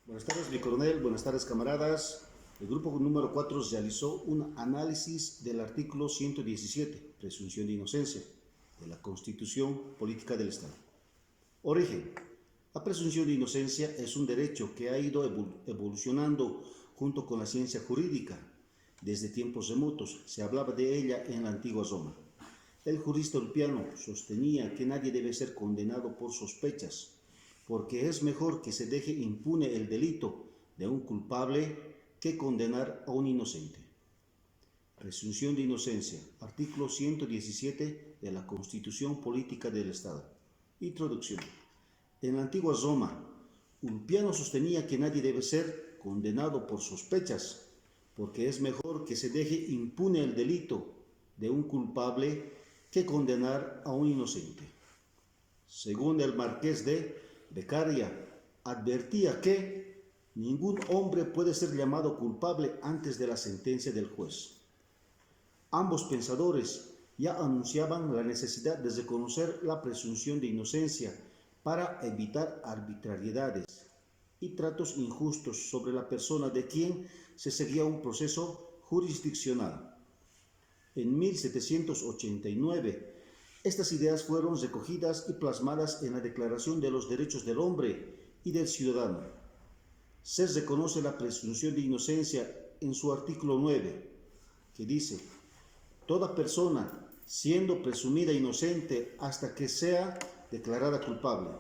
Buenas tardes, mi coronel. Buenas tardes, camaradas. El grupo número 4 realizó un análisis del artículo 117, presunción de inocencia, de la Constitución Política del Estado. Origen. La presunción de inocencia es un derecho que ha ido evolucionando junto con la ciencia jurídica. Desde tiempos remotos se hablaba de ella en la antigua Roma. El jurista Ulpiano sostenía que nadie debe ser condenado por sospechas, porque es mejor que se deje impune el delito de un culpable que condenar a un inocente. Presunción de inocencia, artículo 117 de la Constitución Política del Estado. Introducción. En la antigua Roma, Ulpiano sostenía que nadie debe ser condenado por sospechas, porque es mejor que se deje impune el delito de un culpable que condenar a un inocente. Según el marqués de Beccaria, advertía que ningún hombre puede ser llamado culpable antes de la sentencia del juez. Ambos pensadores ya anunciaban la necesidad de reconocer la presunción de inocencia para evitar arbitrariedades y tratos injustos sobre la persona de quien se seguía un proceso jurisdiccional. En 1789, estas ideas fueron recogidas y plasmadas en la Declaración de los Derechos del Hombre y del Ciudadano. Se reconoce la presunción de inocencia en su artículo 9, que dice: toda persona, siendo presumida inocente hasta que sea declarada culpable.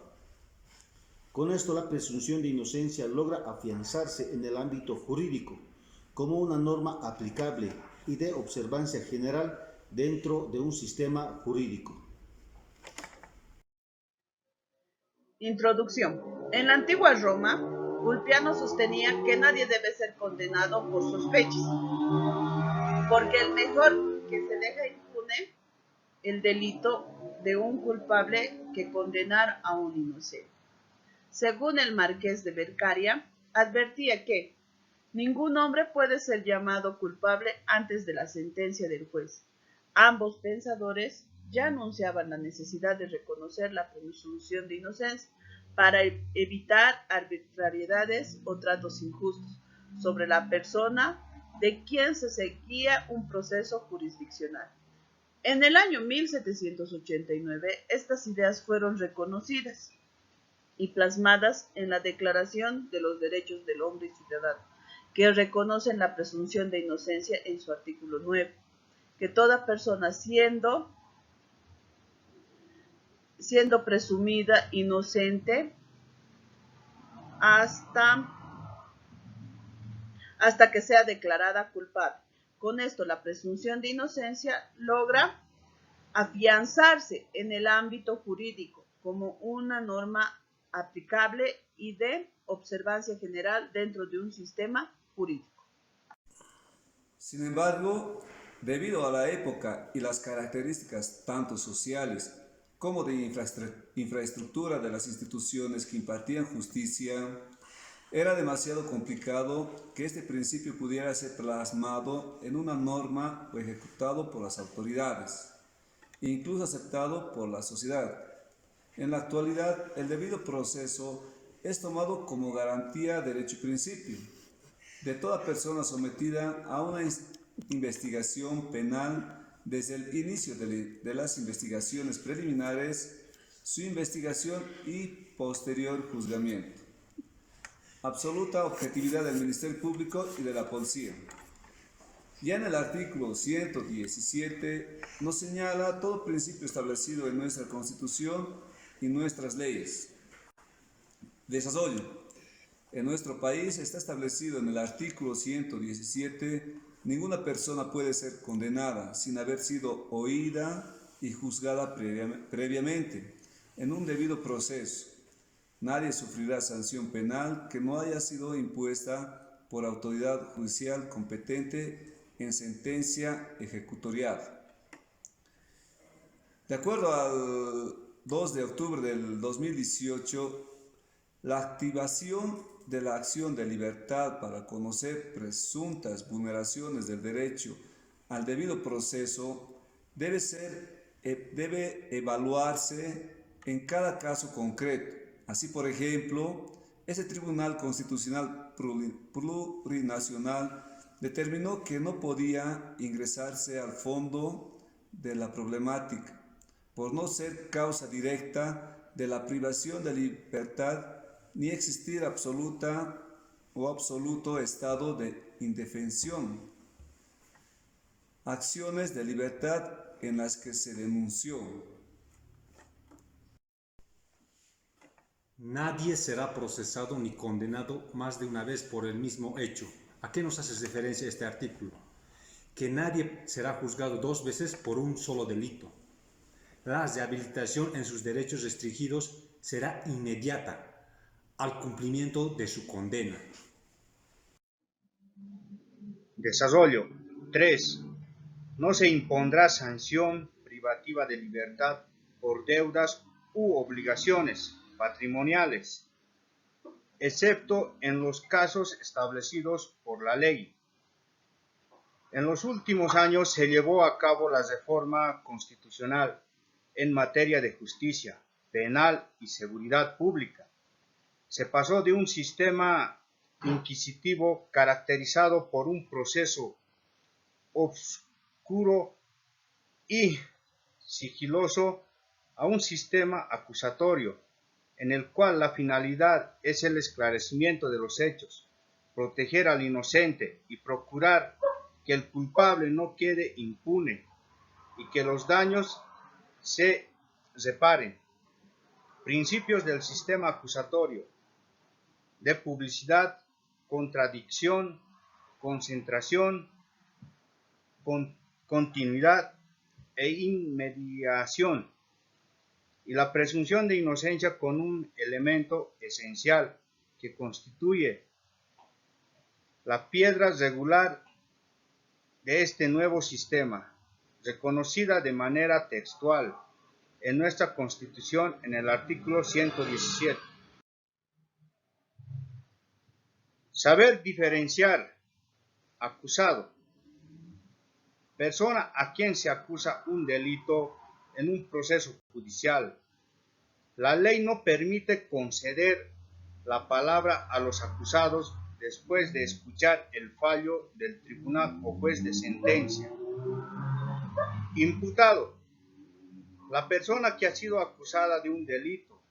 Con esto, la presunción de inocencia logra afianzarse en el ámbito jurídico como una norma aplicable y de observancia general dentro de un sistema jurídico. Introducción. En la antigua Roma, Ulpiano sostenía que nadie debe ser condenado por sospechas, porque el mejor que se deja impune el delito de un culpable que condenar a un inocente. Según el marqués de Beccaria, advertía que ningún hombre puede ser llamado culpable antes de la sentencia del juez. Ambos pensadores ya anunciaban la necesidad de reconocer la presunción de inocencia para evitar arbitrariedades o tratos injustos sobre la persona de quien se seguía un proceso jurisdiccional. En el año 1789, estas ideas fueron reconocidas y plasmadas en la Declaración de los Derechos del Hombre y Ciudadano, que reconocen la presunción de inocencia en su artículo 9, que toda persona siendo presumida inocente hasta que sea declarada culpable. Con esto, la presunción de inocencia logra afianzarse en el ámbito jurídico como una norma aplicable y de observancia general dentro de un sistema jurídico. Sin embargo, debido a la época y las características tanto sociales como de infraestructura de las instituciones que impartían justicia, era demasiado complicado que este principio pudiera ser plasmado en una norma o ejecutado por las autoridades, e incluso aceptado por la sociedad. En la actualidad, el debido proceso es tomado como garantía, derecho y principio de toda persona sometida a una investigación penal desde el inicio de las investigaciones preliminares, su investigación y posterior juzgamiento. Absoluta objetividad del Ministerio Público y de la Policía. Ya en el artículo 117 nos señala todo principio establecido en nuestra Constitución y nuestras leyes. Desarrollo. En nuestro país está establecido en el artículo 117, ninguna persona puede ser condenada sin haber sido oída y juzgada previamente en un debido proceso. Nadie sufrirá sanción penal que no haya sido impuesta por autoridad judicial competente en sentencia ejecutorial. De acuerdo al 2 de octubre del 2018, la activación de la acción de libertad para conocer presuntas vulneraciones del derecho al debido proceso debe evaluarse en cada caso concreto. Así, por ejemplo, ese Tribunal Constitucional Plurinacional determinó que no podía ingresarse al fondo de la problemática, por no ser causa directa de la privación de libertad ni existir absoluta o absoluto estado de indefensión. Acciones de libertad en las que se denunció. Nadie será procesado ni condenado más de una vez por el mismo hecho. ¿A qué nos hace referencia este artículo? Que nadie será juzgado dos veces por un solo delito. La rehabilitación en sus derechos restringidos será inmediata al cumplimiento de su condena. Desarrollo. 3. No se impondrá sanción privativa de libertad por deudas u obligaciones patrimoniales, excepto en los casos establecidos por la ley. En los últimos años se llevó a cabo la reforma constitucional en materia de justicia penal y seguridad pública. Se pasó de un sistema inquisitivo caracterizado por un proceso oscuro y sigiloso a un sistema acusatorio en el cual la finalidad es el esclarecimiento de los hechos, proteger al inocente y procurar que el culpable no quede impune y que los daños se reparen. Principios del sistema acusatorio de publicidad, contradicción, concentración, continuidad e inmediación, y la presunción de inocencia con un elemento esencial que constituye la piedra regular de este nuevo sistema, reconocida de manera textual en nuestra Constitución en el artículo 117. Saber diferenciar acusado, persona a quien se acusa un delito en un proceso judicial. La ley no permite conceder la palabra a los acusados después de escuchar el fallo del tribunal o juez de sentencia. Imputado. La persona que ha sido acusada de un delito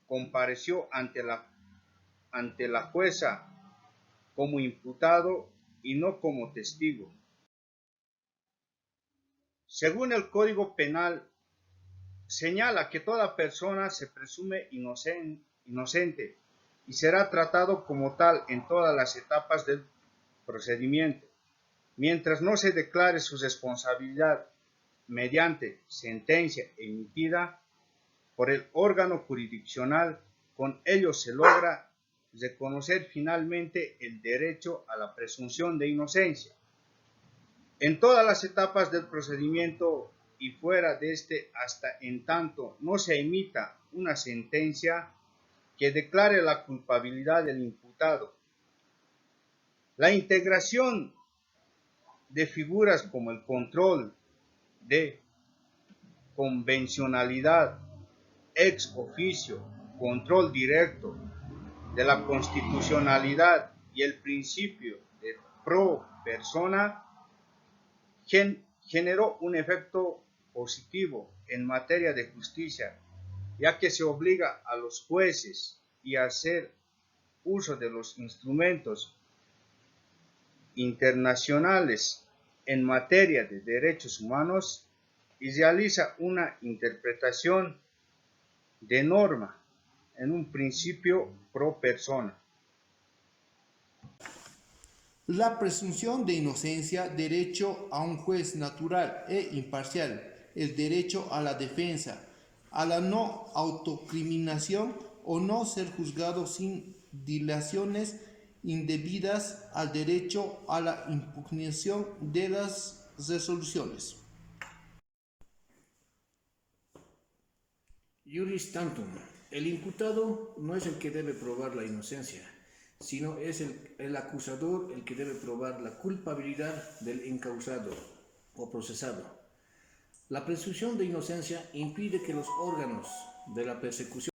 compareció ante la jueza como imputado y no como testigo. Según el Código Penal, señala que toda persona se presume inocente y será tratado como tal en todas las etapas del procedimiento, mientras no se declare su responsabilidad mediante sentencia emitida por el órgano jurisdiccional. Con ello se logra reconocer finalmente el derecho a la presunción de inocencia. En todas las etapas del procedimiento y fuera de este, hasta en tanto no se emita una sentencia que declare la culpabilidad del imputado. La integración de figuras como el control de convencionalidad, ex oficio, control directo de la constitucionalidad y el principio de pro persona generó un efecto positivo en materia de justicia, ya que se obliga a los jueces a hacer uso de los instrumentos internacionales en materia de derechos humanos y realiza una interpretación de norma en un principio pro persona. La presunción de inocencia, derecho a un juez natural e imparcial, el derecho a la defensa, a la no autocriminación o no ser juzgado sin dilaciones indebidas, al derecho a la impugnación de las resoluciones. Iuris tantum, el imputado no es el que debe probar la inocencia, sino es el acusador el que debe probar la culpabilidad del encausado o procesado. La presunción de inocencia impide que los órganos de la persecución